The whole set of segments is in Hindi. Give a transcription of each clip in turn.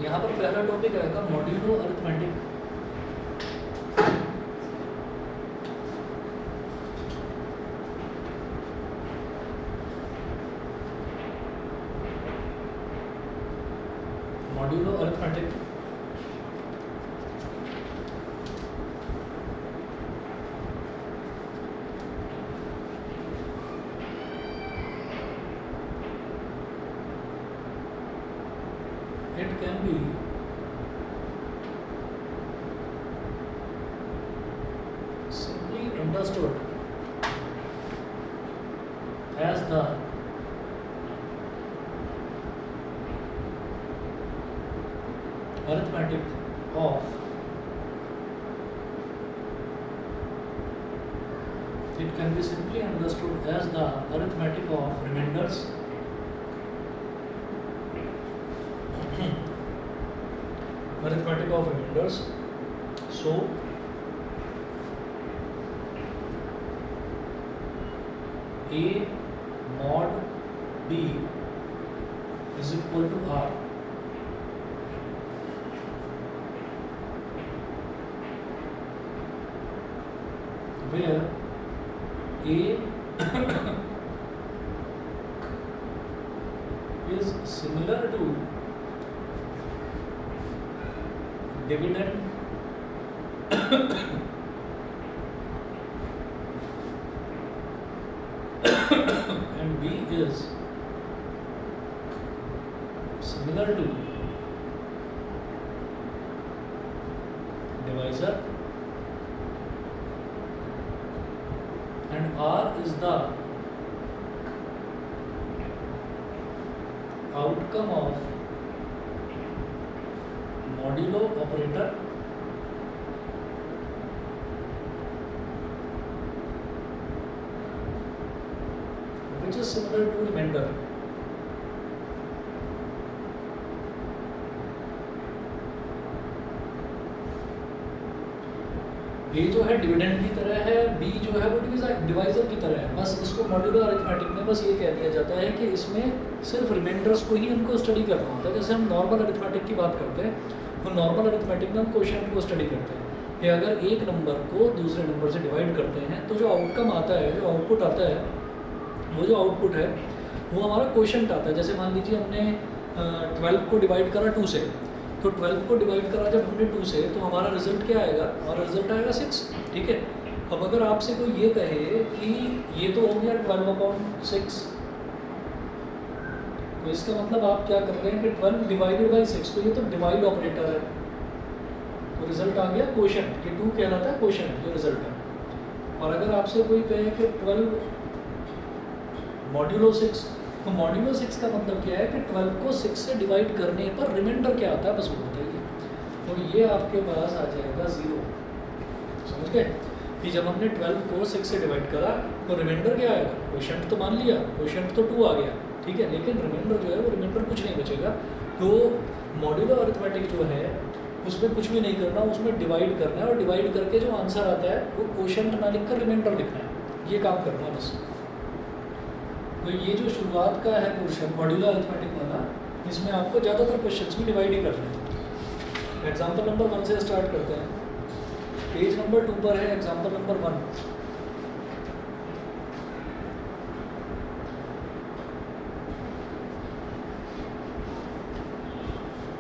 यहाँ पर पहला टॉपिक आएगा modulo arithmetic. Modulo arithmetic it can be simply understood as the arithmetic of it can be simply understood as the arithmetic of remainders arithmetic of remainders. So A mod B is equal to R, where A is similar to dividend and B is similar to divisor, and R is the outcome of modulo operator which is similar to remainder. A जो है डिविडेंड की तरह है, B जो है वो डिवाइजर की तरह है। बस इसको मॉड्यूलर अरिथमेटिक में बस ये कह दिया जाता है कि इसमें सिर्फ रिमाइंडर्स को ही हमको स्टडी करना होता है। जैसे हम नॉर्मल अरिथमेटिक की बात करते हैं तो नॉर्मल अरिथमेटिक में हम क्वोशिएंट को स्टडी करते हैं कि अगर एक नंबर को दूसरे नंबर से डिवाइड करते हैं तो जो आउटकम आता है, जो आउटपुट आता है, वो जो आउटपुट है वो हमारा क्वोशिएंट आता है। जैसे मान लीजिए हमने 12 को डिवाइड करा 2 से, तो 12 को डिवाइड करा जब हमने 2 से तो हमारा रिजल्ट क्या आएगा? हमारा रिजल्ट आएगा 6। ठीक है, अब अगर आपसे कोई ये कहे कि ये तो हो गया 12/6, तो इसका मतलब आप क्या कर रहे हैं कि 12 डिवाइडेड बाई 6, तो ये तो डिवाइड ऑपरेटर है, तो रिजल्ट आ गया क्वोशिएंट। ये 2 कहलाता है क्वोशिएंट, जो रिजल्ट है। और अगर आपसे कोई कहे कि 12 मॉड्यूलो 6, तो मॉड्यूलो 6 का मतलब क्या है कि 12 को 6 से डिवाइड करने पर रिमाइंडर क्या आता है, बस वो बताइए। तो ये आपके पास आ जाएगा 0। समझ गए कि जब हमने 12 को 6 से डिवाइड करा तो रिमाइंडर क्या आएगा? क्वोशिएंट तो मान लिया, क्वोशिएंट तो 2 आ गया, ठीक है, लेकिन रिमाइंडर जो है वो रिमाइंडर कुछ नहीं बचेगा। तो मॉड्यूलो अरिथमेटिक जो है उसमें कुछ भी नहीं करना, उसमें डिवाइड करना है और डिवाइड करके जो आंसर आता है वो क्वोशिएंट ना लिखकर रिमाइंडर लिखना है, ये काम करना है बस। तो ये जो शुरुआत का है पोर्शन मॉड्यूलर अरिथमेटिक वाला, इसमें आपको ज़्यादातर क्वेश्चंस भी डिवाइड ही करने हैं। एग्जाम्पल नंबर 1 से स्टार्ट करते हैं। पेज नंबर 2 पर है एग्जाम्पल नंबर 1।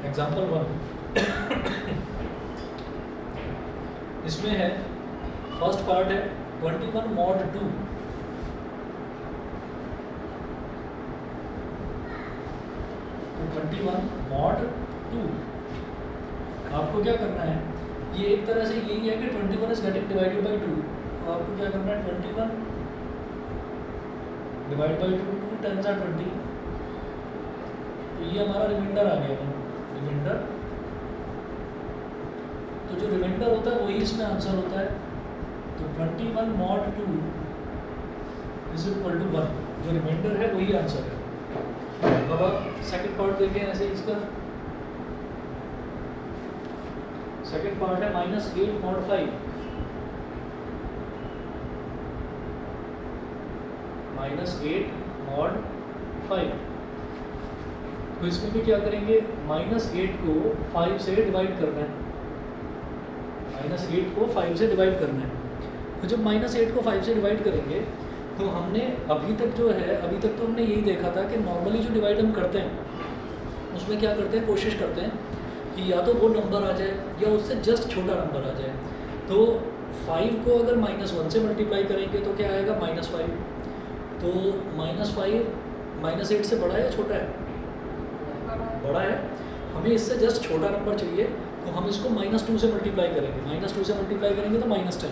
एग्जाम्पल 1 इसमें है, फर्स्ट पार्ट है 21 mod 2। तो 21 mod 2 आपको क्या करना है? ये एक तरह से यही है कि 21 इज गेटिंग डिवाइडेड बाई 2, तो आपको क्या करना है? 21 डिवाइड बाई 2, 2 10 are 20, तो ये हमारा रिमाइंडर आ गया ना, रिमाइंडर। तो जो रिमाइंडर होता है वही इसमें आंसर होता है। तो 21 mod 2 इज इक्वल टू 1, जो रिमाइंडर है वही आंसर है। अब आप सेकंड पार्ट देखें ऐसे इसका। सेकंड पार्ट है -8 mod 5। -8 mod 5। तो इसमें भी क्या करेंगे, -8 को 5 से डिवाइड करना है, -8 को 5 से डिवाइड करना है। तो जब -8 को 5 से डिवाइड करेंगे तो हमने अभी तक जो है, अभी तक तो हमने यही देखा था कि नॉर्मली जो डिवाइड हम करते हैं उसमें क्या करते हैं, कोशिश करते हैं कि या तो वो नंबर आ जाए या उससे जस्ट छोटा नंबर आ जाए। तो 5 को अगर -1 से मल्टीप्लाई करेंगे तो क्या आएगा, -5। तो -5 -8 से बड़ा है या छोटा है, बड़ा है। हमें इससे जस्ट छोटा नंबर चाहिए, तो हम इसको -2 से मल्टीप्लाई करेंगे, -2 से मल्टीप्लाई करेंगे तो -10।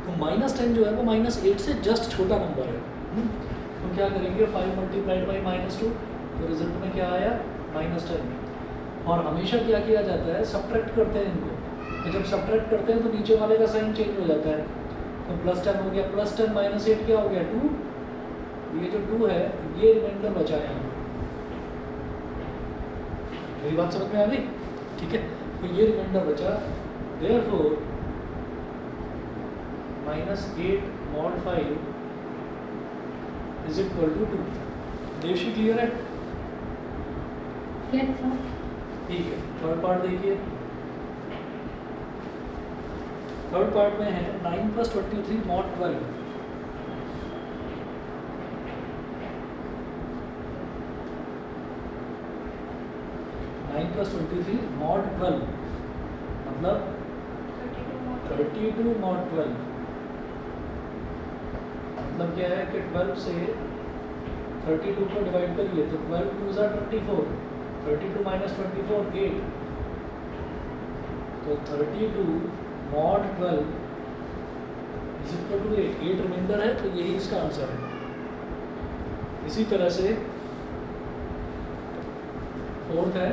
तो -10 जो है वो -8 से जस्ट छोटा नंबर है। तो क्या करेंगे, 5 मल्टीप्लाइड बाई -2, तो रिजल्ट में क्या आया, -10। और हमेशा क्या किया जाता है, सब्ट्रैक्ट करते हैं इनको। तो जब सब्ट्रैक्ट करते हैं तो नीचे वाले का साइन चेंज हो जाता है। तो +10 हो गया, +10 -8 क्या हो गया, 2। ये जो 2 है ये रिमाइंडर बचा है यहाँ। मेरी बात समझ में आ गई, ठीक है। तो ये रिमाइंडर बचा, therefore -8 mod 5 is equal to 2। Devshi clear है? Yes sir. ठीक है। थर्ड पार्ट देखिए, थर्ड पार्ट में है 9 + 23 mod 12। +23 mod 12 मतलब 32 mod 12। मतलब क्या है कि 12 से 32 को डिवाइड करिए तो 12 2 ज़ा 24, 32 - 24 8। तो 32 mod 12 is equal to 8 remainder है, तो यही इसका आंसर है। इसी तरह से फोर्थ है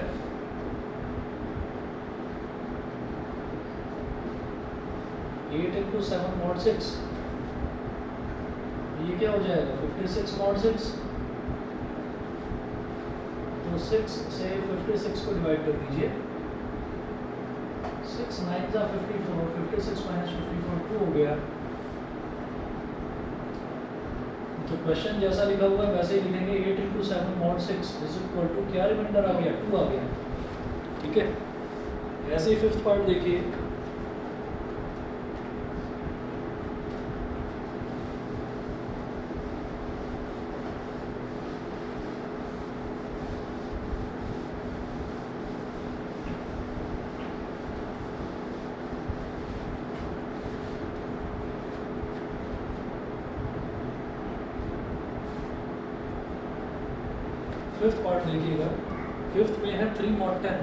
8 × 7 mod 6। ये क्या हो जाएगा, 56 mod 6। तो 6 से 56 को डिवाइड कर दीजिए, 6 9 ज़ा 54, 56 - 54 2 हो गया। तो क्वेश्चन जैसा लिखा हुआ है वैसे ही लिखेंगे, 8 × 7 mod 6 इज इक्वल टू क्या रिमाइंडर आ गया, 2 आ गया, ठीक है। ऐसे ही फिफ्थ पार्ट देखिए, फिफ्थ पार्ट देखिएगा। फिफ्थ में है 3 mod 10।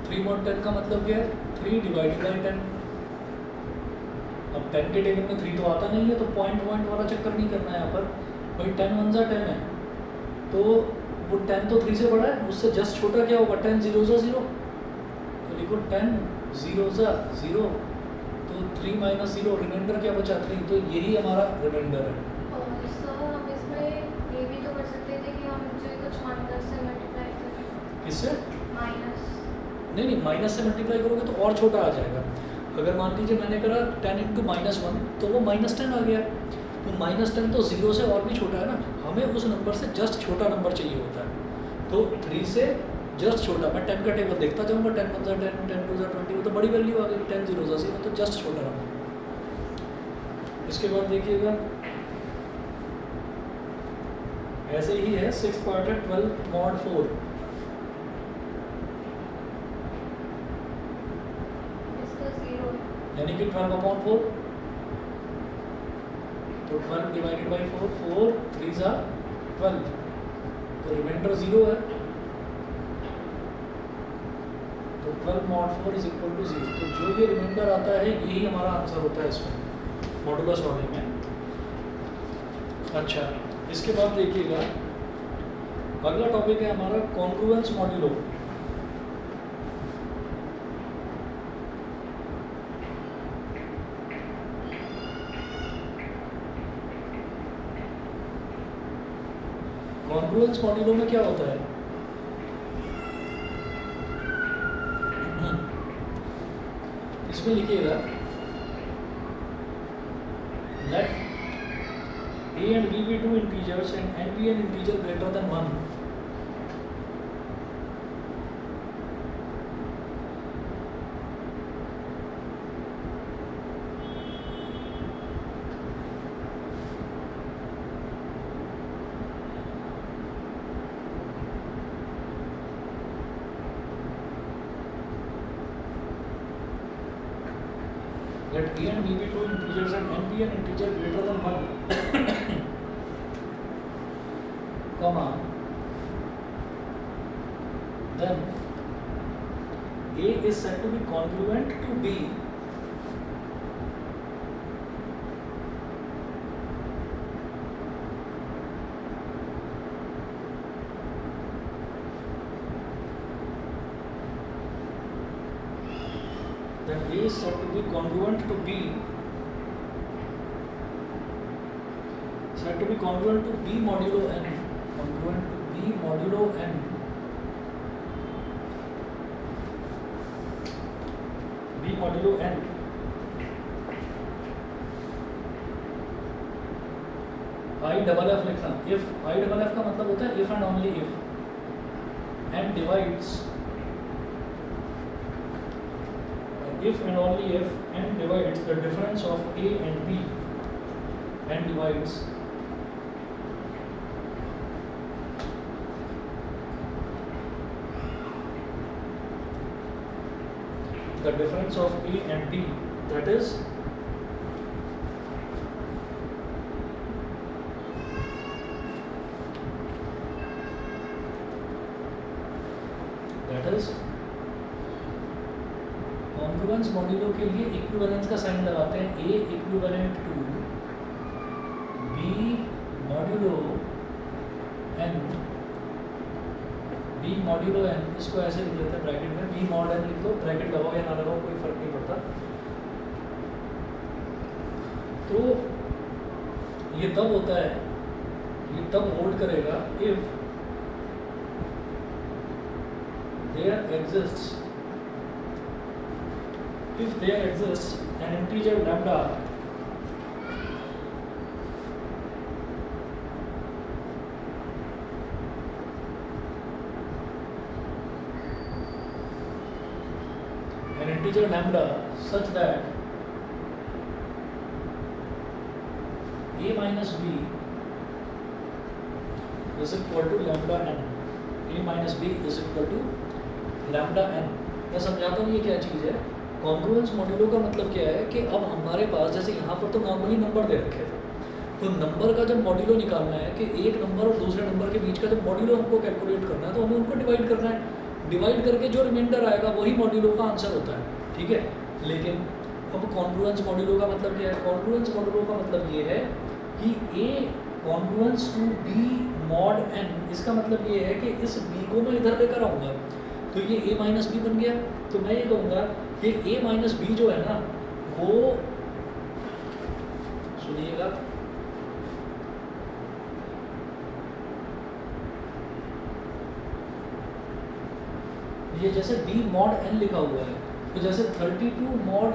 3 mod 10 का मतलब क्या है, 3 डिवाइडेड बाई 10। अब 10 के टेबल में 3 तो आता नहीं है, तो पॉइंट वाला चक्कर नहीं करना है यहाँ पर। भाई 10 1 ज़ा 10 है, तो वो 10 तो 3 से बड़ा है, उससे जस्ट छोटा क्या होगा, 10 0 ज़ा 0। तो लिखो 10 0 ज़ा 0, तो 3 - 0 रिमाइंडर क्या बचा, 3। तो यही हमारा रिमाइंडर है। और सर हम इसमें ये भी तो कर सकते थे कि हम जो कुछ माइनस से मल्टीप्लाई करें। किससे? माइनस। नहीं, माइनस से मल्टीप्लाई करोगे तो और छोटा आ जाएगा। अगर मान लीजिए मैंने करा 10 × -1, तो वो -10 आ गया। तो -10 तो 0 से और भी छोटा है ना, हमें उस नंबर से जस्ट छोटा नंबर चाहिए होता है। तो 3 से जस्ट छोटा, मैं 10 का टेबल देखता जाऊँगा, 10 1 ज़ा 10, 10 2 ज़ा 20, वो तो बड़ी वैल्यू आ गई, 10 0 ज़ा 0, तो जस्ट छोटा नंबर। इसके बाद देखिएगा ऐसे ही है, सिक्स्थ पार्ट है 12 mod 4। इसका 0 यानी कि 12/4, तो 12 डिवाइडेड बाई 4, 4 3 ज़ा 12, तो रिमाइंडर 0 है। तो 12 mod 4 इज इक्वल टू 0। तो जो ये रिमाइंडर आता है यही हमारा आंसर होता है इसमें, मॉडुलस वाले में। अच्छा, इसके बाद देखिएगा अगला टॉपिक है हमारा कॉन्ग्रुएंस मॉड्यूलो। कॉन्ग्रुएंस मॉड्यूलो में क्या होता है, इसमें लिखिएगा let a and b be two integers and n be an integer greater than 1. Let a and b be two integers and n be an integer greater than 1, comma, then a is said to be congruent to b then A is said to be congruent to B, said to be congruent to B modulo n, congruent to B modulo n, B modulo n, I double F लिखना, if I double F का मतलब होता है if and only if, and divides, if and only if, and divides the difference of A and B, and divides the difference of A and B, that is congruence modulo के लिए इक्विवेलेंस का साइन लगाते हैं, A equivalent to B modulo n, B modulo n, इसको ऐसे लिख लेते हैं ब्रैकेट में, B मॉड n लिख लो, ब्रैकेट लगाओ या ना लगाओ कोई फर्क नहीं पड़ता। तो ये तब होता है, ये तब होल्ड करेगा if there exists an integer lambda such that a minus b is equal to lambda n, a minus b is equal to lambda n। मैं समझाता हूँ ये क्या चीज़ है। कॉन्ग्रुएंस मॉड्यूलो का मतलब क्या है कि अब हमारे पास जैसे यहाँ पर तो नॉर्मली नंबर दे रखे थे, तो नंबर का जब मॉड्यूलो निकालना है कि एक नंबर और दूसरे नंबर के बीच का जब मॉड्यूलो हमको कैलकुलेट करना है तो हमें उनको डिवाइड करना है, डिवाइड करके जो रिमाइंडर आएगा वही मॉड्यूलो का आंसर होता है, ठीक है। लेकिन अब कॉन्ग्रुएंस मॉड्यूलो का मतलब क्या है? कॉन्ग्रुएंस मॉड्यूलो का मतलब ये है कि a congruence to b mod n, इसका मतलब ये है कि इस b को मैं इधर लेकर आऊँगा तो ये a माइनस बी बन गया। तो मैं ये कहूँगा कि a माइनस बी जो है ना वो, सुनिएगा, ये जैसे b मॉड n लिखा हुआ है तो जैसे 32 मॉड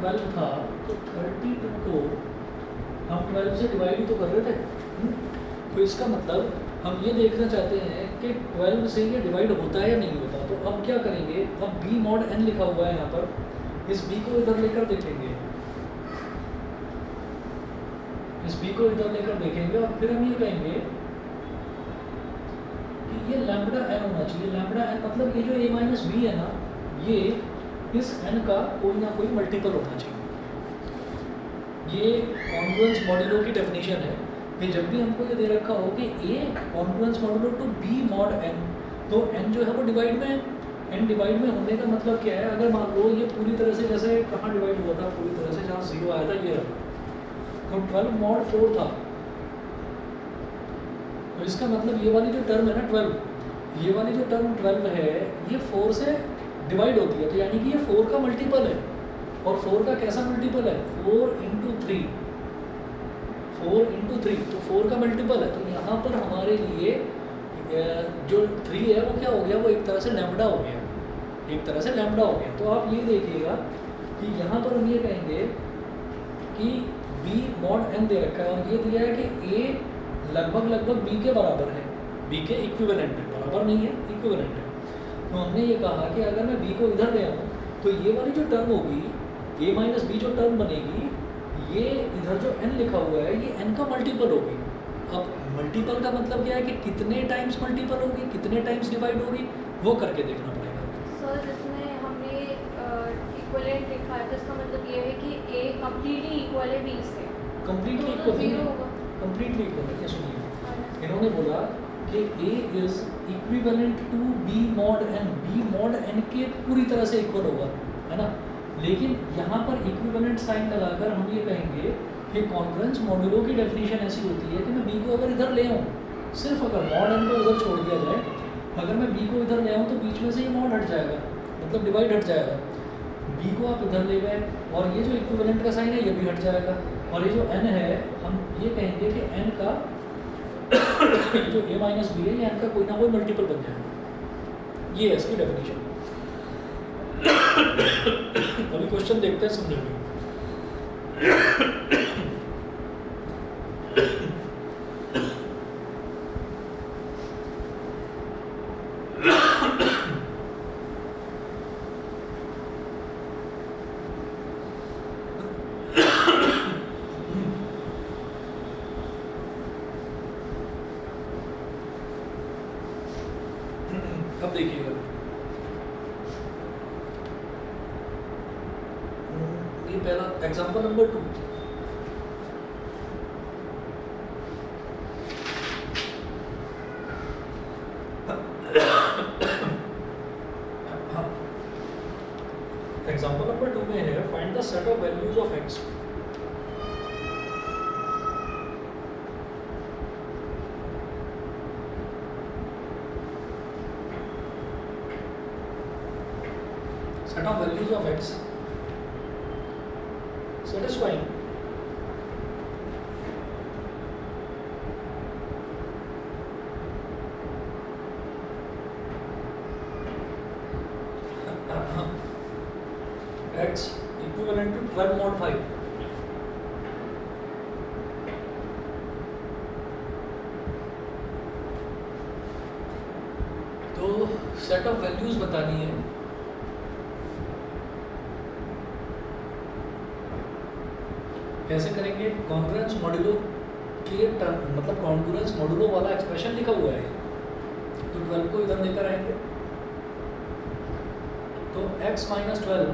12 था तो 32 को हम 12 से डिवाइड ही तो कर रहे थे। तो इसका मतलब हम ये देखना चाहते हैं कि 12 से ये डिवाइड होता है या नहीं होता। तो अब क्या करेंगे, अब b मॉड n लिखा हुआ है यहाँ पर, इस b को इधर लेकर देखेंगे, इस b को इधर लेकर देखेंगे और फिर हम ये कहेंगे कि ये लैम्बडा n होना चाहिए। लैम्बडा n मतलब ये जो a माइनस बी है ना, ये इस n का कोई ना कोई मल्टीपल होना चाहिए। ये कॉन्ग्रुएंस मॉड्यूलो की डेफिनेशन है कि जब भी हमको ये दे रखा हो कि a congruence modulo to b mod n, तो n जो है वो डिवाइड में, n डिवाइड में होने का मतलब क्या है? अगर मान लो ये पूरी तरह से, जैसे कहाँ डिवाइड हुआ था पूरी तरह से, जहाँ 0 आया था ये रहा, तो 12 मॉड 4 था, तो इसका मतलब ये वाली जो टर्म है ना 12, ये वाली जो टर्म 12 है ये 4 से डिवाइड होती है, तो यानी कि ये 4 का मल्टीपल है। और 4 का कैसा मल्टीपल है? 4 इंटू 3, 4 इंटू 3, तो 4 का मल्टीपल है। तो यहाँ पर हमारे लिए जो 3 है वो क्या हो गया? वो एक तरह से लैम्बडा हो गया, एक तरह से लैम्बडा हो गया। तो आप ये देखिएगा कि यहाँ पर हम ये कहेंगे कि बी मॉड एन दे रखा है और ये दिया है कि ए लगभग बी के बराबर है, बी के इक्विवेलेंट है, बराबर नहीं है, इक्विवेलेंट है। तो हमने ये कहा कि अगर मैं बी को इधर ले आऊँ तो ये वाली जो टर्म होगी ए माइनस बी जो टर्म बनेगी, ये इधर जो n लिखा हुआ है ये n का मल्टीपल होगी। अब मल्टीपल का मतलब क्या है कि कितने टाइम्स मल्टीपल होगी, कितने टाइम्स डिवाइड होगी, वो करके देखना पड़ेगा। सर इसमें हमने इक्विवेलेंट लिखा है तो इसका मतलब ये है कि ए कंप्लीटली इक्वल है बी से, कंप्लीटली तो इक्वल जीरो है, होगा। कंप्लीटली इक्वल है। क्या सुनिए, हाँ। इन्होंने बोला कि a is equivalent to b mod n, b mod n के पूरी तरह से इक्वल होगा, है ना। लेकिन यहाँ पर इक्विवेलेंट साइन लगाकर हम ये कहेंगे कि कॉन्करेंस मॉड्यूलो की डेफिनेशन ऐसी होती है कि मैं b को अगर इधर ले आऊँ, सिर्फ अगर मॉड n को उधर छोड़ दिया जाए, अगर मैं b को इधर ले आऊँ तो बीच में से ये मॉड हट जाएगा, मतलब डिवाइड हट जाएगा। b को आप इधर ले गए और ये जो इक्विवेलेंट का साइन है ये भी हट जाएगा, और ये जो n है हम ये कहेंगे कि n का जो a माइनस बी है ये n का कोई ना कोई मल्टीपल बन जाएगा। ये है इसकी डेफिनेशन। अभी क्वेश्चन देखते हैं, समझेंगे। अब देखिएगा, ये पहला एग्जांपल नंबर 2। एग्जांपल नंबर 2 में है find the set of values of x। set of values of x satisfying x equivalent to 12 mod 5। तो सेट ऑफ वैल्यूज बतानी है। कैसे करेंगे, कॉन्ग्रुएंस मॉड्यूलो के टर्म, मतलब कॉन्ग्रुएंस मॉड्यूलो वाला एक्सप्रेशन लिखा हुआ है, तो 12 को इधर लेकर आएंगे तो x minus 12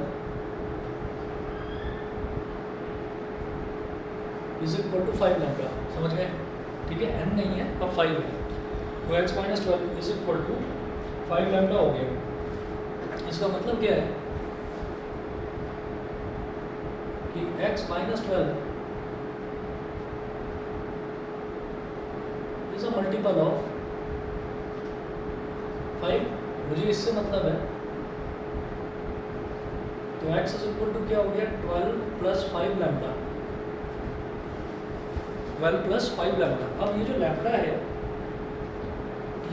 is equal to 5 lambda. समझ गए, ठीक है, n नहीं है अब 5 है, तो x minus 12 is equal to 5 lambda हो गया। इसका मतलब क्या है कि x minus 12 is a multiple of 5। मुझे इससे मतलब है, तो x इज इक्वल टू क्या हो गया 12 प्लस 5 लैम्डा, 12 प्लस 5 लैम्डा। अब ये जो लैम्डा है,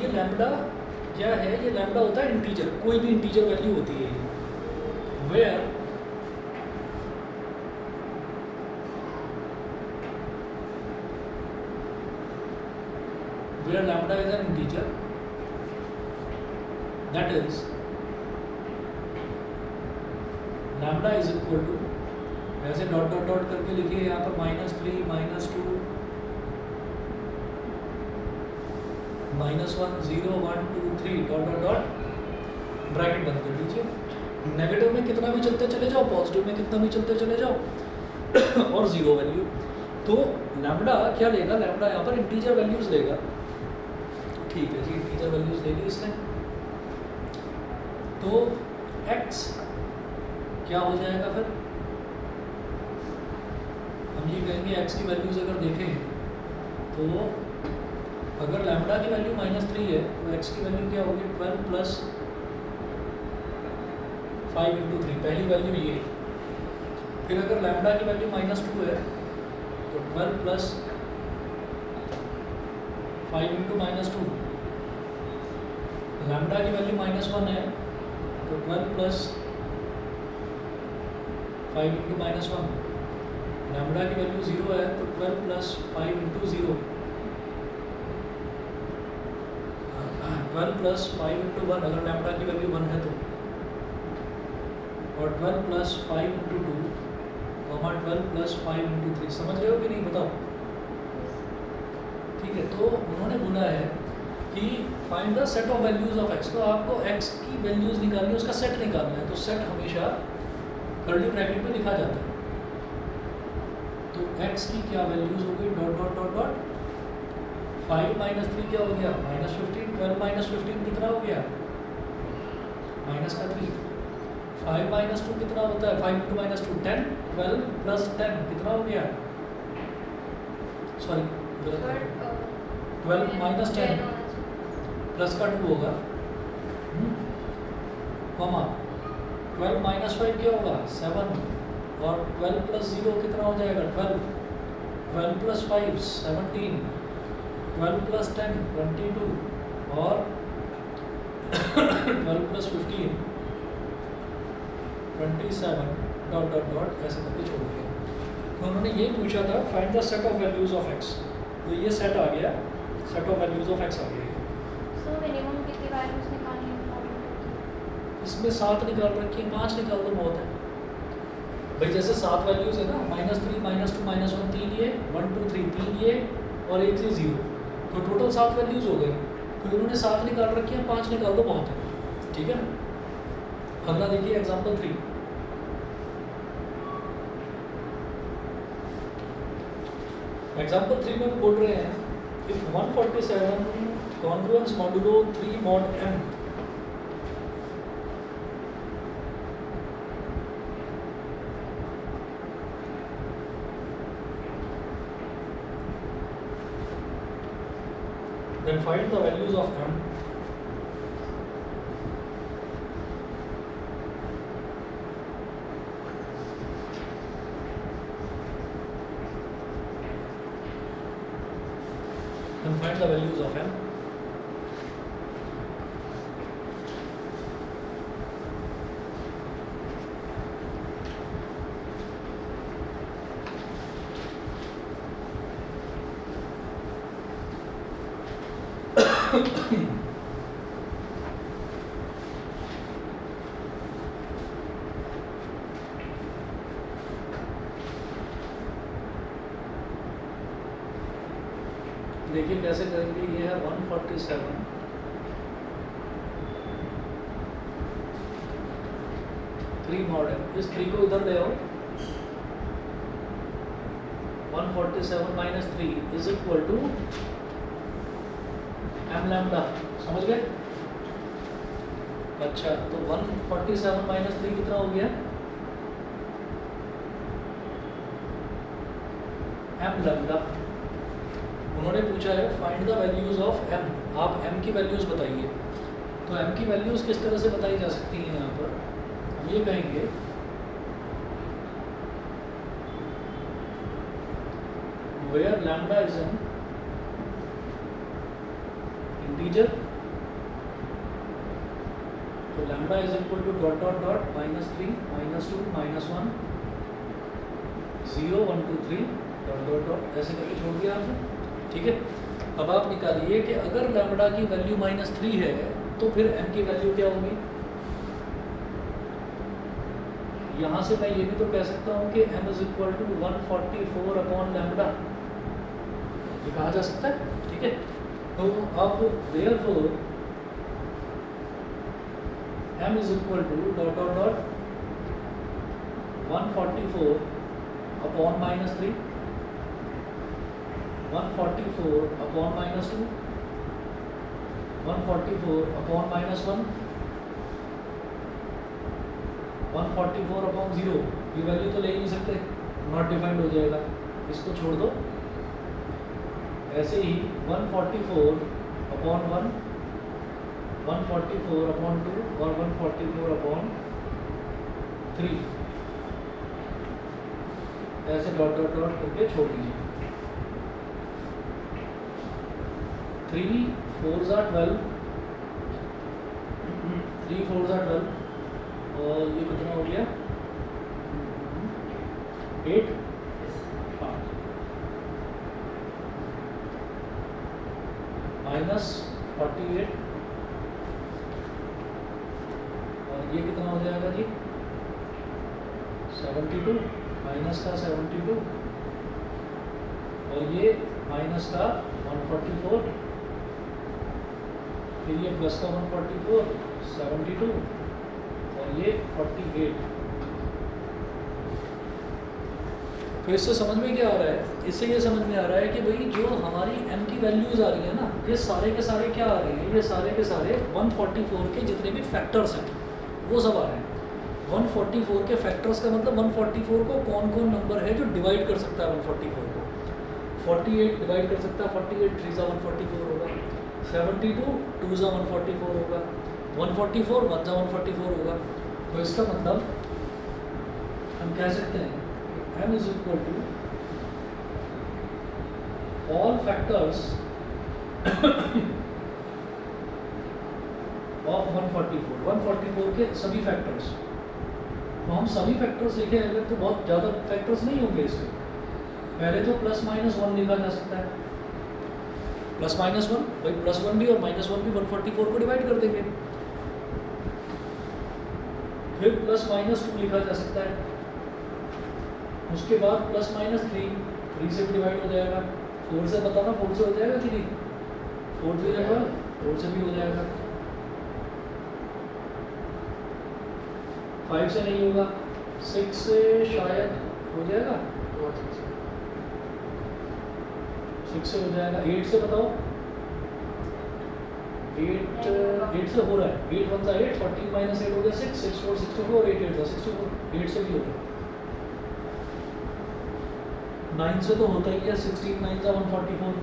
ये लैम्डा क्या है, ये लैम्डा होता है इंटीजर, कोई भी इंटीजर वैल्यू होती है, where where lambda is an integer, that is lambda is equal to, ऐसे डॉट डॉट डॉट करके लिखिए यहाँ पर -3 -2 -1 0 1 2 3 डॉट डॉट डॉट ब्रैकेट बंद कर लीजिए। नेगेटिव में कितना भी चलते चले जाओ, पॉजिटिव में कितना भी चलते चले जाओ और जीरो वैल्यू। तो लैम्डा क्या लेगा, लैम्डा यहाँ पर इंटीजर वैल्यूज लेगा। ठीक है जी, इंटीजर वैल्यूज ले ली इसने, तो x क्या हो जाएगा फिर, हम ये कहेंगे x की वैल्यूज अगर देखें तो अगर लैम्डा की वैल्यू -3 है तो x की वैल्यू क्या होगी 12 प्लस 5 इंटू 3, पहली वैल्यू ये। फिर अगर लैम्डा की वैल्यू -2 है तो 12 प्लस 5 इंटू -2। लैम्डा की वैल्यू -1 है तो 12 प्लस 5 इंटू -1। लैम्बडा की वैल्यू 0 है तो 12 प्लस 5 इंटू 0, 12 प्लस 5 इंटू 1 अगर लैम्बडा की वैल्यू 1 है तो, और 12 प्लस 5 इंटू 2 और 12 प्लस 5 इंटू 3। समझ रहे हो कि नहीं बताओ? ठीक है, तो उन्होंने बोला है कि find the set of values of x। तो आपको x की वैल्यूज निकालनी है, उसका सेट निकालना है। तो सेट हमेशा कर्ली ब्रैकेट में लिखा जाता है। तो x की क्या वैल्यूज हो गई, dot dot dot dot 5 minus 3 क्या हो गया, -15। 12 माइनस 15 कितना हो गया, माइनस का 3। 5 माइनस 2 कितना होता है, 5 इंटू माइनस 2 10। 12 प्लस 10 कितना हो गया, सॉरी 12 माइनस 10 प्लस का 2 होगा, कॉमा 12 माइनस 5 क्या होगा, 7। और 12 प्लस 0 कितना हो जाएगा, 12। 12 प्लस 5 17। 12 प्लस 10 22। और 12 प्लस 15 27। डॉट डॉट डॉट ऐसे करके छोड़ दिया। तो उन्होंने ये पूछा था find the set of values of x। तो ये सेट आ गया, set of values of x आ गया। सो मिनिमम कितनी वैल्यूज निकालनी है? इसमें 7 निकाल रखी है, 5 निकाल दो बहुत है भाई। जैसे 7 वैल्यूज है ना, -3 -2 -1 3 ये, 1 2 3 3 ये, और 1 से 0, तो टोटल 7 वैल्यूज हो गई। तो इन्होंने 7 निकाल रखी है, 5 निकाल दो बहुत है, ठीक है ना। अगला देखिए एग्जाम्पल 3। एग्जाम्पल 3 में बोल रहे हैं if 147 congruence modulo 3 mod m, then find the values of m then find the values of m। देखिए कैसे करेंगे, ये है 147 3 mod m। इस 3 को इधर ले आओ, 147 minus 3 is equal to m lambda. समझ गए? अच्छा, तो 147 माइनस 3 कितना हो गया, m लैम्डा। उन्होंने पूछा है find the values of m। आप m की वैल्यूज बताइए। तो m की वैल्यूज किस तरह से बताई जा सकती हैं, यहाँ पर हम ये कहेंगे where lambda is an integer, तो lambda is equal to dot dot dot -3 -2 -1 0 1 2 3 dot dot dot ऐसे करके छोड़ दिया आपने, ठीक है। अब आप निकालिए कि अगर लैम्बडा की वैल्यू -3 है तो फिर m की वैल्यू क्या होगी। यहाँ से मैं ये भी तो कह सकता हूँ कि m is equal to 144 upon lambda, ये कहा जा सकता है, ठीक है। तो अब therefore m is equal to dot dot dot 144 upon -3, 144 upon -2, 144 upon -1, 144 upon 0। ये वैल्यू तो ले ही नहीं सकते, नॉट डिफाइंड हो जाएगा, इसको छोड़ दो। ऐसे ही 144 अपॉन 1, 144 अपॉन 2 और 144 अपॉन 3 ऐसे डॉट डॉट डॉट करके छोड़ दीजिए। 3 4s are 12, 3 4s are 12, और ये कितना हो गया 8, -48 और ये कितना हो जाएगा जी 72 माइनस का 72 और ये माइनस का 144 फिर ये प्लस का 144 72 और ये 48। तो इससे समझ में क्या आ रहा है, इससे ये समझ में आ रहा है कि भाई जो हमारी m की वैल्यूज आ रही है ना, ये सारे के सारे क्या आ रहे हैं, ये सारे के सारे 144 के जितने भी फैक्टर्स हैं वो सब आ रहे हैं। 144 के फैक्टर्स का मतलब 144 को कौन कौन नंबर है जो डिवाइड कर सकता है 144 को। 48 डिवाइड कर सकता है, 48 3 ज़ा 144 होगा, 72 2 ज़ा 144 होगा, 144 1 ज़ा 144 होगा। तो इसका मतलब हम कह सकते हैं m is equal to all factors of 144 के सभी फैक्टर्स। तो हम सभी फैक्टर्स लिखे अगर तो बहुत ज़्यादा फैक्टर्स नहीं होंगे इसके। पहले तो प्लस माइनस 1 लिखा जा सकता है, प्लस माइनस 1 भाई प्लस 1 भी और माइनस 1 भी 144 को डिवाइड कर देंगे। फिर प्लस माइनस 2 लिखा जा सकता है, उसके बाद प्लस माइनस 3 से भी डिवाइड हो जाएगा। 4 से बताना 4 से हो जाएगा कि नहीं, 4 से हो जाएगा, 4 से भी हो जाएगा। 5 से नहीं होगा, 6 से शायद हो जाएगा, 6 से हो जाएगा। 8 से बताओ, 8 से हो रहा है, 8 1 सा 8, 14 माइनस 8 हो गया 6, 6 4 64, 8 8 था 64, 8 से भी हो गया। 9 से तो होता ही है, 16 9 सा 144।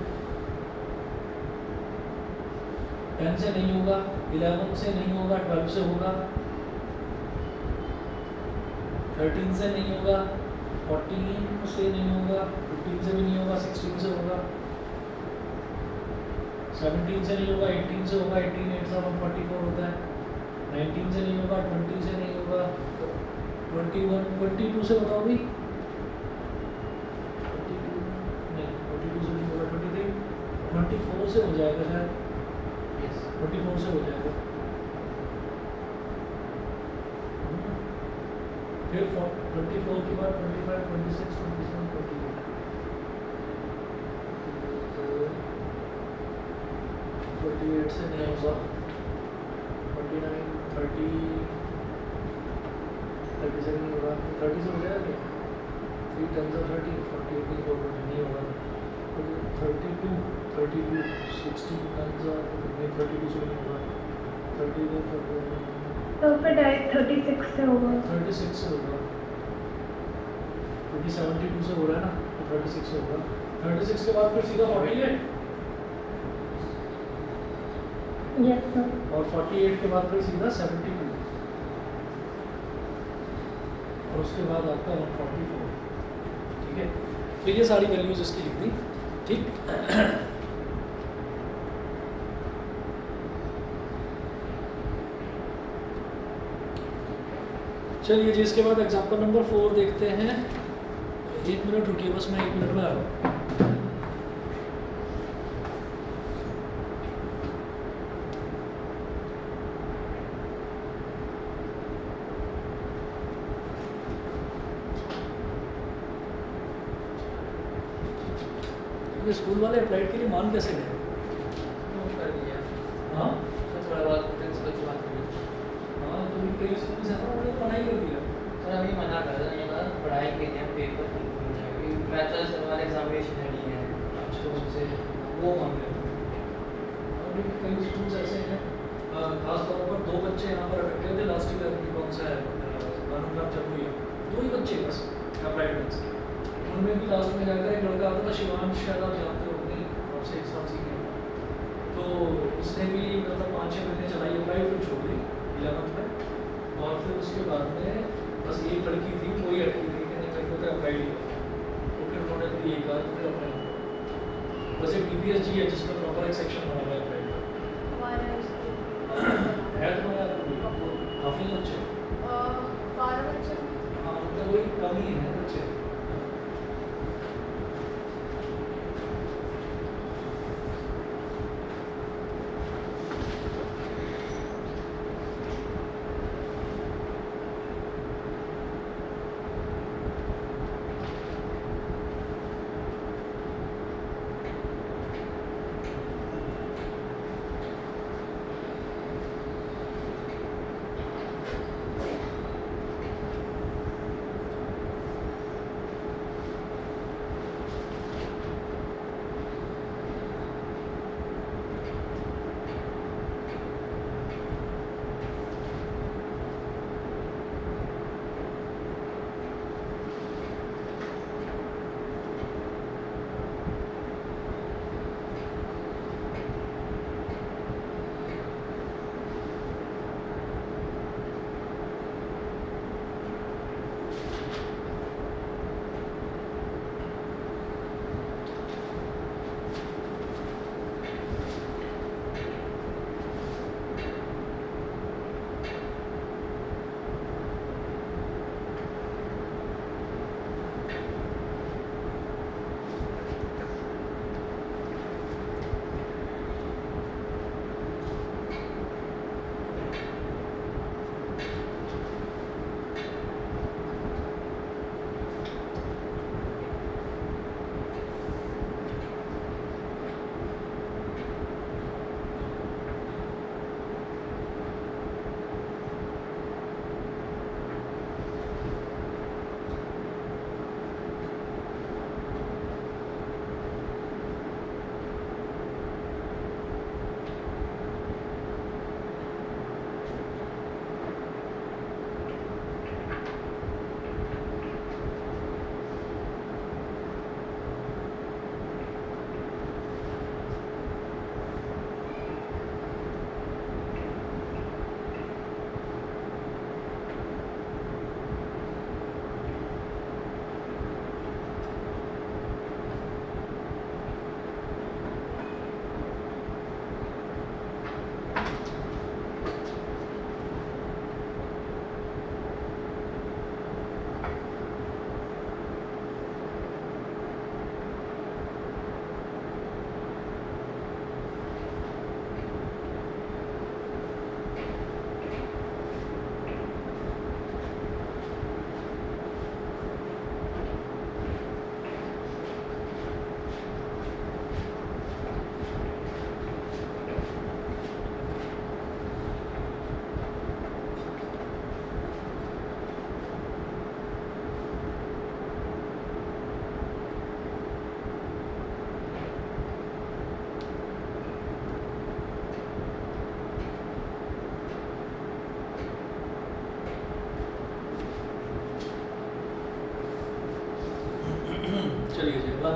10 से नहीं होगा, 11 से नहीं होगा, 12 से होगा, 13 से नहीं होगा, 14 से नहीं होगा, 15 से भी नहीं होगा, 16 से होगा, 17 से नहीं होगा, 18 से होगा, 18 8 सा 144 होता है, 19 से नहीं होगा, 20 से नहीं होगा, 21 22 से बताओ भी, 24 से हो जाएगा शायद, 24 से हो जाएगा। फिर 24 के बाद 25 26 27 28, 48 से नहीं होगा, 29 30 30 से नहीं होगा, 30 से हो जाएगा, 3 10 30 48 नहीं होगा, 32 16 32 से नहीं होगा, 30 तो फिर डायरेक्ट 36 से होगा। 36 से होगा, क्योंकि 72 से हो रहा है ना, तो 36 से होगा। 36 के बाद फिर सीधा 48 यस सर, और 48 के बाद फिर सीधा 72 और उसके बाद आपका 144। ठीक है, तो ये सारी वैल्यूज इसकी लिख दी। ठीक, चलिए जी, इसके बाद एग्जाम्पल नंबर 4 देखते हैं। 1 मिनट रुकिए बस, मैं 1 मिनट में आ रहा हूँ। ये स्कूल वाले अप्लाइड के लिए मान कैसे गए? हाँ थोड़ा बहुत प्रिंसिपल की बात करी। हाँ, तो कई स्कूल से ना उन्होंने मना ही कर दिया। सर अभी मना कर रहे हैं, ये बात पढ़ाई के लिए पेपर बैचलर्स वाला एग्जामिनेशन है नहीं है, अच्छा, उनसे वो मान गए। और भी कई स्कूल ऐसे हैं, खासतौर पर 2 बच्चे यहाँ पर अटके थे लास्ट ईयर की, कौन सा है भानुग्राम जमुई, 2 ही बच्चे बस अप्लाइड में से। उनमें भी लास्ट में जाकर एक लड़का आता था शिवांश, शायद आप जानते हो, नहीं आपसे 1 साल सीनियर, तो उसने भी मतलब 5-6 महीने चलाई अप्लाई, फिर छोड़ दी 11th में। और फिर उसके बाद में बस एक लड़की थी, वही अटकी थी कि नहीं मेरे को तो अप्लाई नहीं किया, तो फिर उन्होंने फिर एक बार फिर अप्लाई किया। वैसे DPSG है जिसमें प्रॉपर एक सेक्शन बना हुआ है अप्लाई का, हमारे स्कूल है तुम्हारे काफ़ी अच्छे। 12 बच्चे हाँ, मतलब वही कम ही है बच्चे।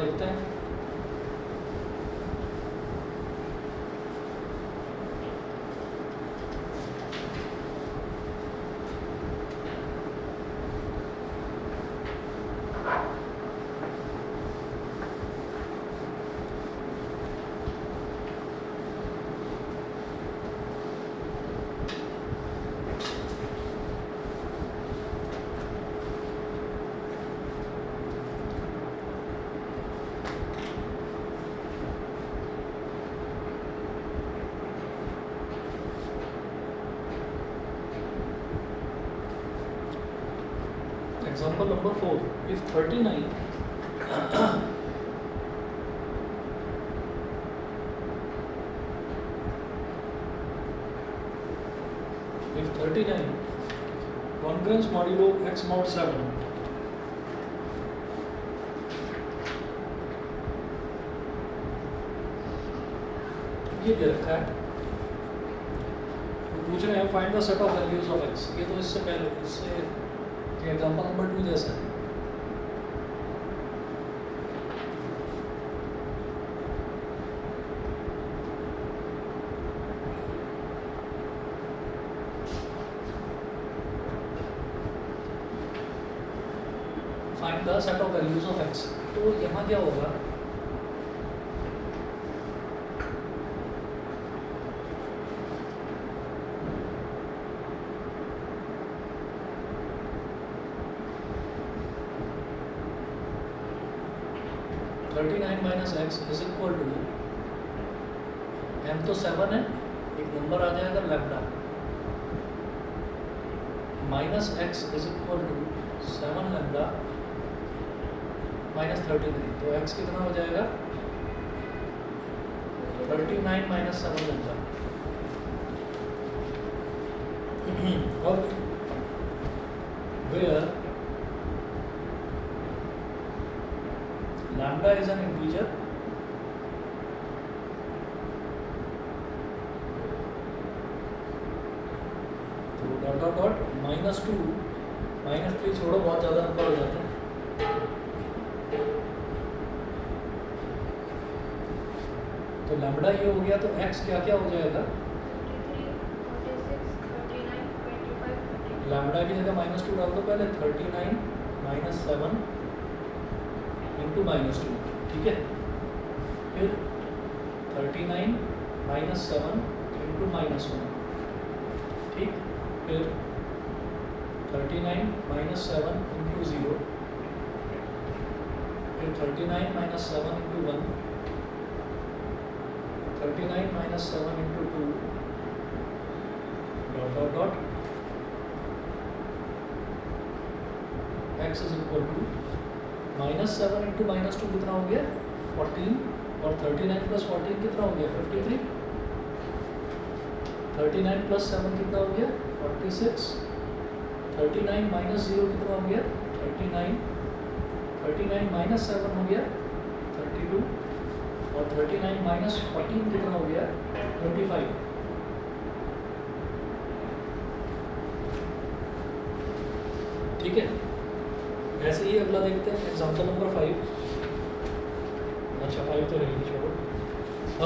देखते हैं। Example number 4. If 39 if 39 congruence modulo x mod 7 ये दे रखा है, तो पूछ रहे हैं find the set of values of x। ये तो इससे पहले इससे एग्जाम्पल नंबर 2 जैसा है। Find the set of values of x। तो यहाँ क्या होगा, minus x is equal to m तो 7 है, एक नंबर आ जाएगा lambda, minus x is equal to 7 lambda minus 39। तो x कितना हो जाएगा 39 माइनस 7 लैम्डा। अब where lambda is an integer तो डॉट डॉट डॉट -2 -3 छोड़ो, बहुत ज़्यादा नंबर हो जाते हैं। तो लैम्बडा ये हो गया, तो x क्या क्या हो जाएगा, 46, 39, 25, 30। लैम्बडा की जगह -2 डाल दो पहले, 39 माइनस 7 इंटू -2, ठीक है। फिर 39 माइनस 7 इंटू -1, ठीक। फिर 39 माइनस 7 इंटू 0, फिर 39 minus 7 into 1, 39 minus 7 into 2, dot dot dot x is equal to -7 into -2 कितना हो गया 14, और 39 प्लस 14 कितना हो गया 53, 39 प्लस 7 कितना हो गया 46, 39 माइनस 0 कितना हो गया 39, 39 माइनस 7 हो गया 32, और 39 माइनस 14 कितना हो गया 25। ठीक है, ऐसे ही अगला देखते हैं एग्जाम्पल नंबर 5। अच्छा 5 तो रहेगी, छोड़ो।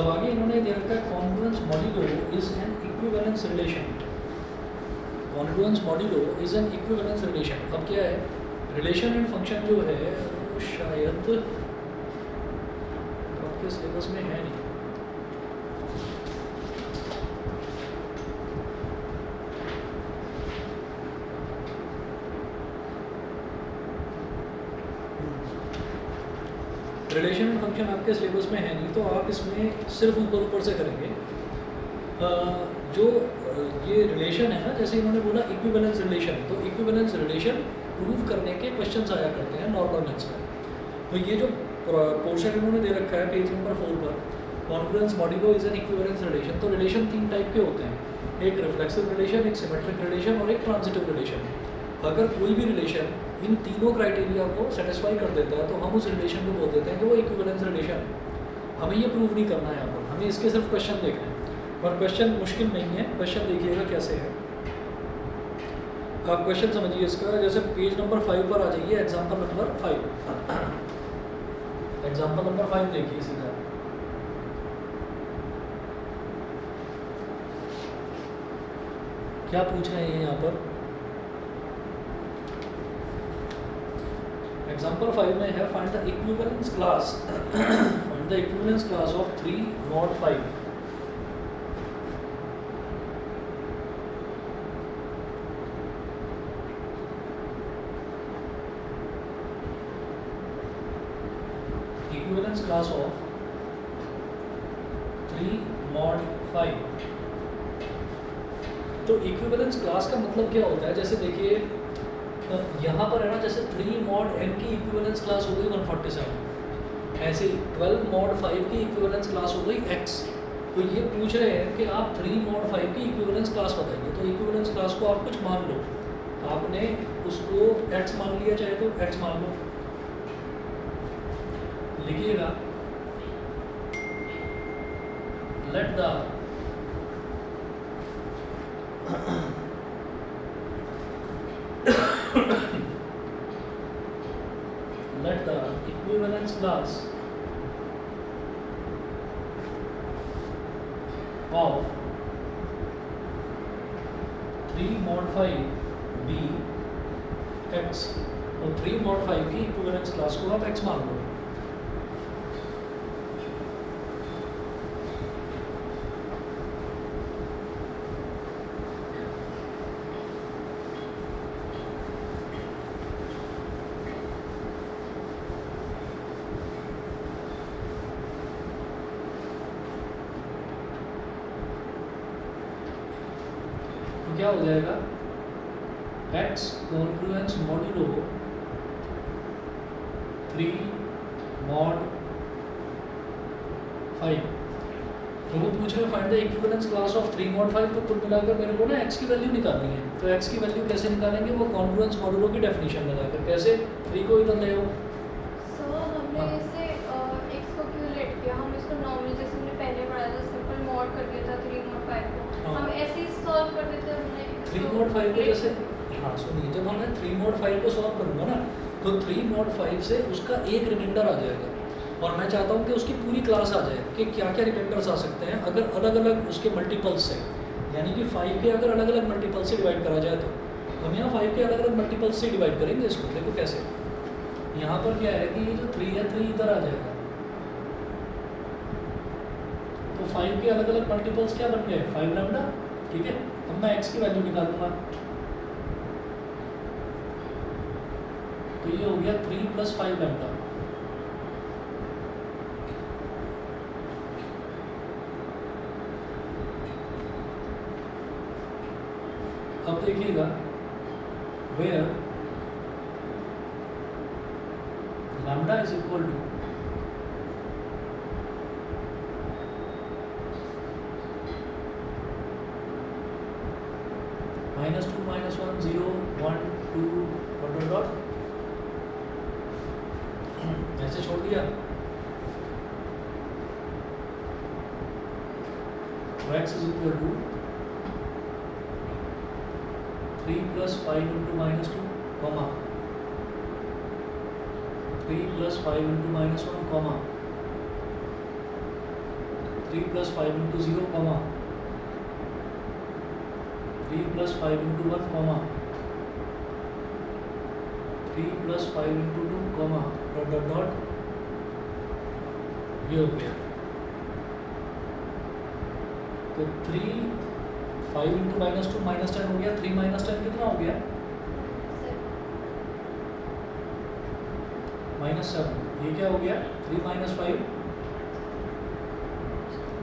अब आगे इन्होंने दे रखा है congruence modulo is an equivalence relation. Congruence modulo is an equivalence relation. अब क्या है, रिलेशन एंड फंक्शन जो है वो शायद आपके सिलेबस में है नहीं। रिलेशन एंड फंक्शन आपके सिलेबस में है नहीं, तो आप इसमें सिर्फ ऊपर ऊपर से करेंगे। जो ये रिलेशन है ना, जैसे इन्होंने बोला इक्विवेलेंस रिलेशन, तो इक्विवेलेंस रिलेशन प्रूव करने के क्वेश्चंस आया करते हैं नॉर्मल मैथ्स में। तो ये जो पोर्शन इन्होंने दे रखा है पेज नंबर 4 पर, congruence modulo is an equivalence relation. तो रिलेशन 3 टाइप के होते हैं, एक रिफ्लेक्सिव रिलेशन, एक सिमेट्रिक रिलेशन और एक ट्रांजिटिव रिलेशन। अगर कोई भी रिलेशन इन तीनों क्राइटेरिया को सेटिस्फाई कर देता है तो हम उस रिलेशन को बोल देते हैं कि वो इक्विवेलेंस रिलेशन है। हमें ये प्रूव नहीं करना है यहाँ पर, हमें इसके सिर्फ क्वेश्चन देखना है। और क्वेश्चन मुश्किल नहीं है, क्वेश्चन देखिएगा कैसे है। आप क्वेश्चन समझिए इसका, जैसे पेज नंबर 5 पर आ जाइए, एग्जाम्पल नंबर 5। एग्जाम्पल नंबर 5 देखिए सीधा। क्या पूछ रहे हैं यहाँ पर? एग्जाम्पल 5 में है find the equivalence class find the equivalence class of 3 mod 5। Equivalence class of 3 mod 5। तो इक्विवेलेंस क्लास का मतलब क्या होता है? जैसे देखिए यहाँ पर है ना, जैसे 3 mod n की इक्विवेलेंस क्लास हो गई 147, ऐसे ही 12 mod 5 की इक्विवेलेंस क्लास हो गई x। तो ये पूछ रहे हैं कि आप 3 mod 5 की इक्विवेलेंस क्लास बताइए। तो इक्विवेलेंस क्लास को आप कुछ मान लो, आपने उसको x मान लिया, चाहे तो x मान लो, लिखिएगा let the let the equivalence class of 3 mod 5 be x। और 3 mod 5 की equivalence class को आप x मान लो। क्या हो जाएगा? x Confluence modulo 3 mod 5। तो वो पूछ रहे find the equivalence class of 3 mod 5। तो कुल मिलाकर मेरे को ना x की वैल्यू निकालनी है। तो x की वैल्यू कैसे निकालेंगे? वो कॉन्फ्लुएंस मॉड्यूलो की डेफिनेशन लगाकर। कैसे? 3 को इधर ले आओ। सो हमने इसे x को क्यों लेट किया? हम इसको नॉर्मल जैसे हमने पहले पढ़ा था, सिंपल मॉड कर दिया था 3 mod 5 को। हम ऐसे ही सॉल्व कर देते हैं। हमने 3 mod 5 को जैसे, हाँ सुनिए, जब हमने 3 mod 5 को सॉल्व करूँगा ना, तो 3 mod 5 से उसका एक रिमाइंडर आ जाएगा। और मैं चाहता हूँ कि उसकी पूरी क्लास आ जाए कि क्या क्या रिमाइंडर्स आ सकते हैं अगर अलग अलग उसके मल्टीपल्स से, यानी कि 5 के अगर अलग अलग मल्टीपल से डिवाइड करा जाए। तो हम यहाँ 5 के अलग अलग मल्टीपल्स से डिवाइड करेंगे इसको। देखो कैसे, यहाँ पर क्या है कि ये जो 3 है, 3 इधर आ जाएगा। तो 5 के अलग अलग मल्टीपल्स क्या बन गए? 5 लैम्डा। ठीक है, अब मैं x की वैल्यू निकालूंगा। तो ये हो गया 3 + 5 लैम्डा। अब देखिएगा where lambda is equal to -2 -1 0 1 2 dot dot ऐसे छोड़ दिया। x इज इक्वल टू 3 + 5 × -2 comma 3 + 5 × -1 comma 3 + 5 × 0 comma 3 + 5 × 1 comma 3 + 5 × 2 comma dot dot dot. ये हो गया। तो 3 5 × -2 -10 हो गया। 3 - 10 कितना हो गया? -7। ये क्या हो गया? 3 - 5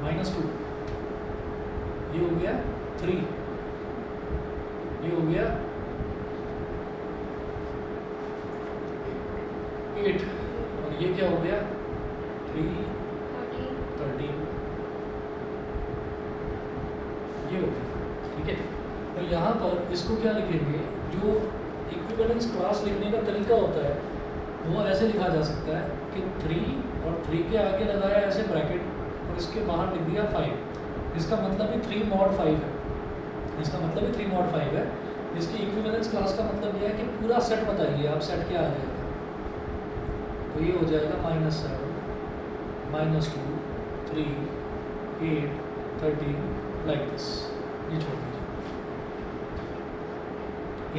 -2, ये हो गया 3, ये हो गया 8, और ये क्या हो गया? 3 13, ये हो गया। ठीक है, तो यहाँ पर इसको क्या लिखेंगे? जो इक्विवेलेंस क्लास लिखने का तरीका होता है वो ऐसे लिखा जा सकता है कि 3 और 3 के आगे लगाया ऐसे ब्रैकेट और इसके बाहर लिख दिया 5। इसका मतलब ही 3 mod 5 है। इसका मतलब ही 3 mod 5 है। इसकी इक्विवेलेंस क्लास का मतलब यह है कि पूरा सेट बताइए आप, सेट क्या आ जाएगा। तो तो ये हो जाएगा -7 -2 3 8 13 लाइक दिस। ये छोड़ दीजिए।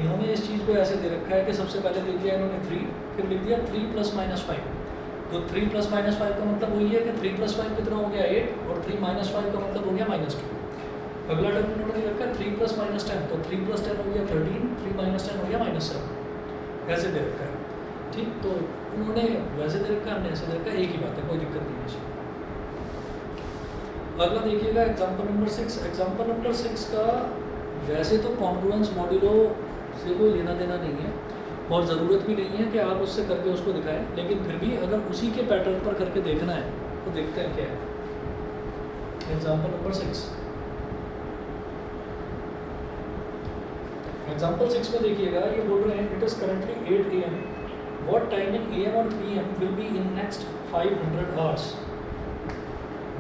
इन्होंने इस चीज़ को ऐसे दे रखा है कि सबसे पहले दे दिया इन्होंने 3, फिर लिख दिया 3 + -5। तो 3 + -5 का मतलब वही है कि 3 + 5 कितना हो गया 8, और 3 - 5 का मतलब हो गया -2। अगला टर्म इन्होंने दे रखा है 3 + -10, तो 3 + 10 हो गया 13, 3 - 10 हो गया -7। ऐसे दे रखा है, ठीक। तो उन्होंने वैसे दे रखा है, हमने ऐसे दे रखा है, एक ही बात है, कोई दिक्कत नहीं है इसमें। अगला देखिएगा एग्जाम्पल नंबर 6। एग्जाम्पल नंबर 6 का वैसे तो कॉन्ग्रुएंस मॉड्यूलो से कोई लेना देना नहीं है और ज़रूरत भी नहीं है कि आप उससे करके उसको दिखाएं, लेकिन फिर भी अगर उसी के पैटर्न पर करके देखना है तो देखते हैं क्या है। Example number 6। एग्जाम्पल 6 में देखिएगा, ये बोल रहे हैं it is currently 8 AM, what time in AM और PM will be in next 500 hours,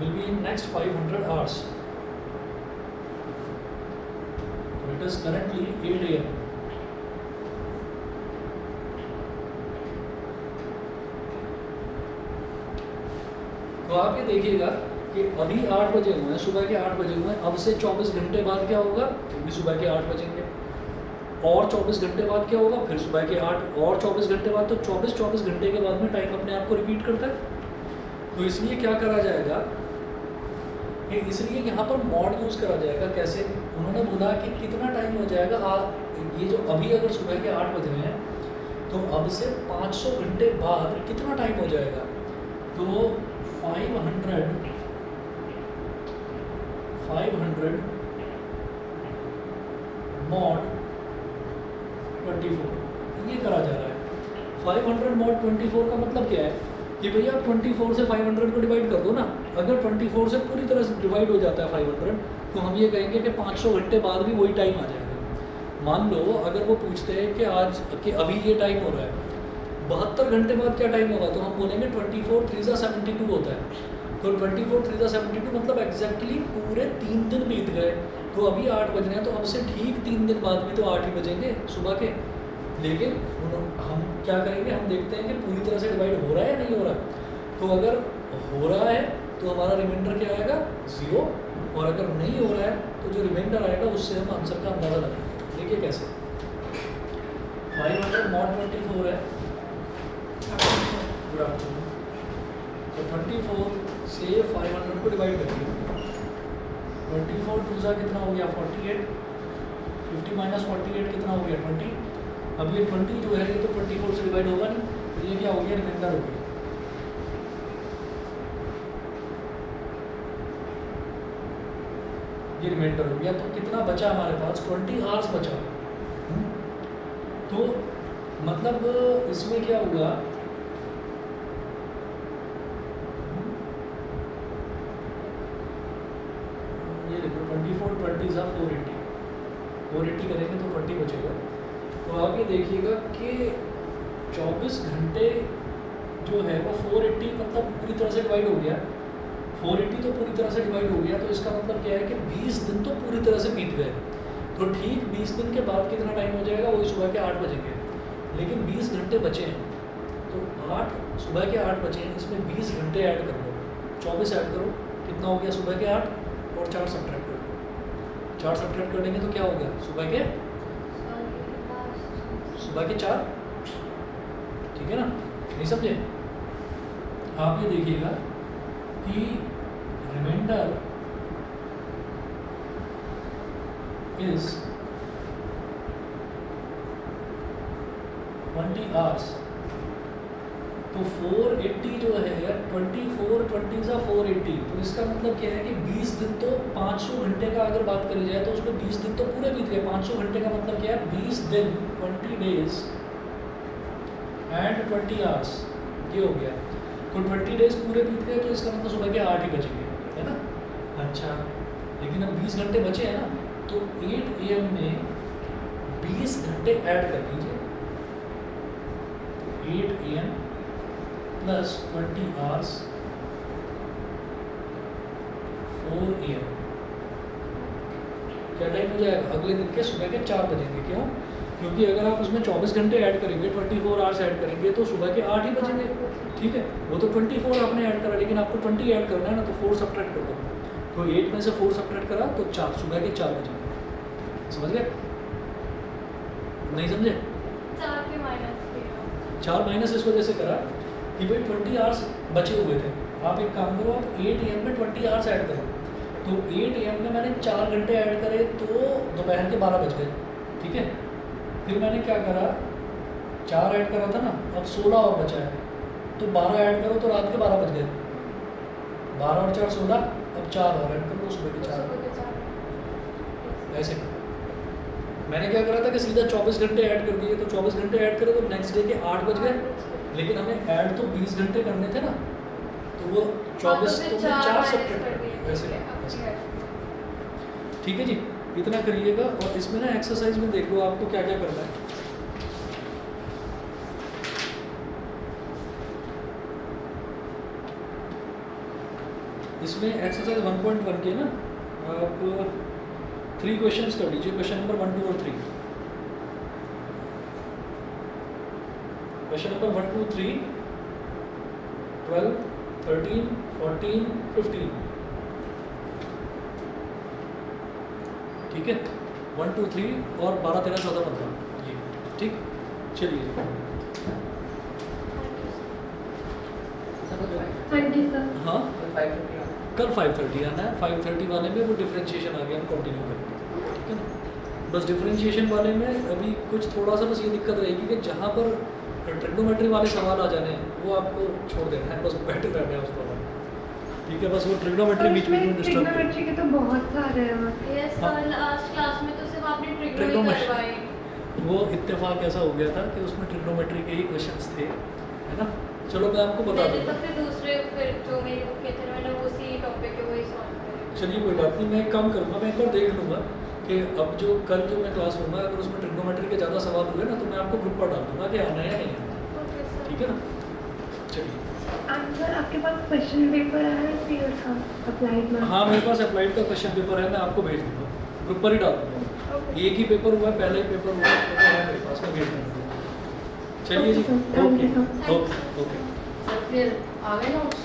will be in next 500 hours. So it is currently 8 AM. तो आप ये देखिएगा कि अभी 8 बजे हुए हैं, सुबह के 8 बजे हुए हैं। अब से 24 घंटे बाद क्या होगा, भी सुबह के 8 बजेंगे। और 24 घंटे बाद क्या होगा, फिर सुबह के 8, और 24 घंटे बाद। तो 24 घंटे के बाद में टाइम अपने आप को रिपीट करता है। तो इसलिए क्या करा जाएगा, इसलिए यहाँ पर मॉड यूज़ करा जाएगा। कैसे, उन्होंने बोला कि कितना टाइम हो जाएगा, ये जो अभी अगर सुबह के 8 बज रहे हैं तो अब से 500 घंटे बाद कितना टाइम हो जाएगा। तो 500 मॉड 24 ये करा जा रहा है। 500 मॉड 24 का मतलब क्या है कि भैया आप 24 से 500 को डिवाइड कर दो ना। अगर 24 से पूरी तरह से डिवाइड हो जाता है 500, तो हम ये कहेंगे कि 500 घंटे बाद भी वही टाइम आ जाएगा। मान लो अगर वो पूछते हैं कि आज कि अभी ये टाइम हो रहा है, 72 घंटे बाद क्या टाइम होगा, तो हम बोलेंगे 24 3 × 72 होता है। तो 24 3 × 72 मतलब एग्जैक्टली पूरे 3 दिन बीत गए। तो अभी 8 बज रहे हैं, तो अब से ठीक 3 दिन बाद भी तो 8 ही बजेंगे सुबह के। लेकिन हम क्या करेंगे, हम देखते हैं कि पूरी तरह से डिवाइड हो रहा है या नहीं हो रहा। तो अगर हो रहा है तो हमारा रिमाइंडर क्या आएगा 0, और अगर नहीं हो रहा है तो जो रिमाइंडर आएगा उससे हम आंसर का अंदाज़ा लगाएंगे। देखिए कैसे, 500 मॉड 24 है। Good afternoon. तो 24 से 500 को डिवाइड करिए। 24 2 सा कितना हो गया 48, 50 - 48 कितना हो गया 20। अब ये 20 जो है ये तो 24 से डिवाइड होगा नहीं, तो ये क्या हो गया, रिमाइंडर हो गया। ये रिमाइंडर हो गया। तो कितना बचा हमारे पास, 20 आवर्स बचा। तो मतलब इसमें क्या हुआ, ये देखो 24 20 सा 480 करेंगे तो 20 बचेगा। तो आप ये देखिएगा कि 24 घंटे जो है वो 480 मतलब पूरी तरह से डिवाइड हो गया। 480 तो पूरी तरह से डिवाइड हो गया, तो इसका मतलब क्या है कि 20 दिन तो पूरी तरह से बीत गए। तो ठीक 20 दिन के बाद कितना टाइम हो जाएगा, वही सुबह के 8 बजेंगे। लेकिन 20 घंटे बचे हैं, तो 8 सुबह के 8 बचे हैं, इसमें 20 घंटे ऐड कर लो, 24 ऐड करो, कितना हो गया सुबह के 8, और 4 सब्ट्रैक्ट कर दो। 4 सब्ट्रैक्ट कर देंगे तो क्या हो गया, सुबह के 4। ठीक है ना, नहीं समझे। आप ये देखिएगा कि रिमाइंडर इज 20 आवर्स। तो 480 जो है 24 20 सा 480, तो इसका मतलब क्या है कि 20 दिन तो 500 घंटे का अगर बात करी जाए तो उसमें 20 दिन तो पूरे बीत गए। 500 घंटे का मतलब क्या है, 20 दिन 20 डेज एंड 20 आवर्स, ये हो गया। तो 20 डेज पूरे बीत गए, तो इसका मतलब सुबह के 8 ही बचेंगे, है ना। अच्छा, लेकिन अब 20 घंटे बचे हैं ना, तो 8 AM में 20 घंटे ऐड कर लीजिए। 8 AM प्लस 20 आवर्स 4 AM क्या टाइम हो जाएगा, अगले दिन के सुबह के 4 बजेंगे। क्यों, क्योंकि अगर आप उसमें 24 घंटे ऐड करेंगे, 24 आवर्स ऐड करेंगे तो सुबह के 8 ही बचेंगे। ठीक है, वो तो 24 आपने ऐड करा, लेकिन आपको 20 ऐड करना है ना, तो 4 सब्ट्रैक्ट कर दो। तो 8 में से 4 सब्ट्रैक्ट करा तो 4, सुबह के 4 बजेंगे। समझ गए? नहीं समझे? 4 के माइनस किया। 4 माइनस इस वजह से करा कि भाई 20 आवर्स बचे हुए थे। आप एक काम करो, आप 8 AM में 20 आवर्स ऐड करो। तो 8 AM में मैंने 4 घंटे ऐड करे तो दोपहर के 12 बज गए। ठीक है, फिर मैंने क्या करा, 4 ऐड करा था ना, अब 16 और बचा है, तो 12 ऐड करो तो रात के 12 बज गए। 12 और 4 16, अब 4 और ऐड करो तो सुबह के 4। सुबह के 4। ऐसे करो। मैंने क्या करा था कि सीधा 24 घंटे ऐड कर दिए, तो 24 घंटे ऐड करे तो नेक्स्ट डे के 8 बज गए, लेकिन हमें ऐड तो 20 घंटे करने थे ना, तो वो 24 तो 4 सब्ट्रैक्ट कर दिए। ऐसे। ठीक है जी, इतना करिएगा। और इसमें ना एक्सरसाइज में देख लो आपको क्या क्या करना है। इसमें एक्सरसाइज 1.1 के ना आप 3 क्वेश्चंस कर लीजिए, क्वेश्चन नंबर 1, 2 और 3। Question number 1, 2, 3, 12, 13, 14, 15। ठीक है, 1, 2, 3 और 12, 13, 14, 15 ये। ठीक, चलिए। Thank you sir. हाँ, 5:30 कल 5:30 आना है। 5:30 वाले में वो डिफरेंशिएशन आ गया, हम कंटिन्यू करेंगे। ठीक है ना, बस डिफरेंशिएशन वाले में अभी कुछ थोड़ा सा बस ये दिक्कत रहेगी कि जहाँ पर ट्रिग्नोमेट्री वाले सवाल आ जाने हैं वो आपको छोड़ देना है, बस बैठे रहना है उस पर। ठीक है, बस वो ट्रिग्नोमेट्री बीच बीच में डिस्टर्ब करेगी। ट्रिग्नोमेट्री के तो बहुत सारे हैं। यस हाँ। सर, लास्ट क्लास में तो सिर्फ आपने ट्रिग्नो ही Trigonometry। करवाई। वो इत्तेफाक ऐसा हो गया था कि उसमें ट्रिग्नोमेट्री के ही क्वेश्चंस थे, है ना। चलो मैं आपको बता मैंने दूँगा। तो फिर दूसरे फिर जो मेरी बुक के थे मैंने उसी टॉपिक के वही सॉल्व करे। चलिए कोई बात नहीं, मैं एक काम करूँगा, मैं एक बार देख लूँगा कि अब जो कल जो मैं क्लास लूँगा, अगर उसमें ट्रिग्नोमेट्री के ज़्यादा सवाल हुए ना तो मैं आपको ग्रुप पर डाल दूँगा कि आना है या नहीं आना। Okay sir. ठीक है ना, चलिए। आंसर आपके पास क्वेश्चन पेपर है सीएस का अप्लाइड में? हाँ, मेरे पास अप्लाइड का क्वेश्चन पेपर है, मैं आपको भेज दूँगा, ग्रुप पर ही डाल दूँगा। ओके। एक ही पेपर हुआ है, पहला ही पेपर हुआ है, पेपर है मेरे पास, मैं भेज दूँगा। चलिए जी, Okay, sir. Thank okay you, sir. Okay okay. Sir फिर आ गए नोट्स?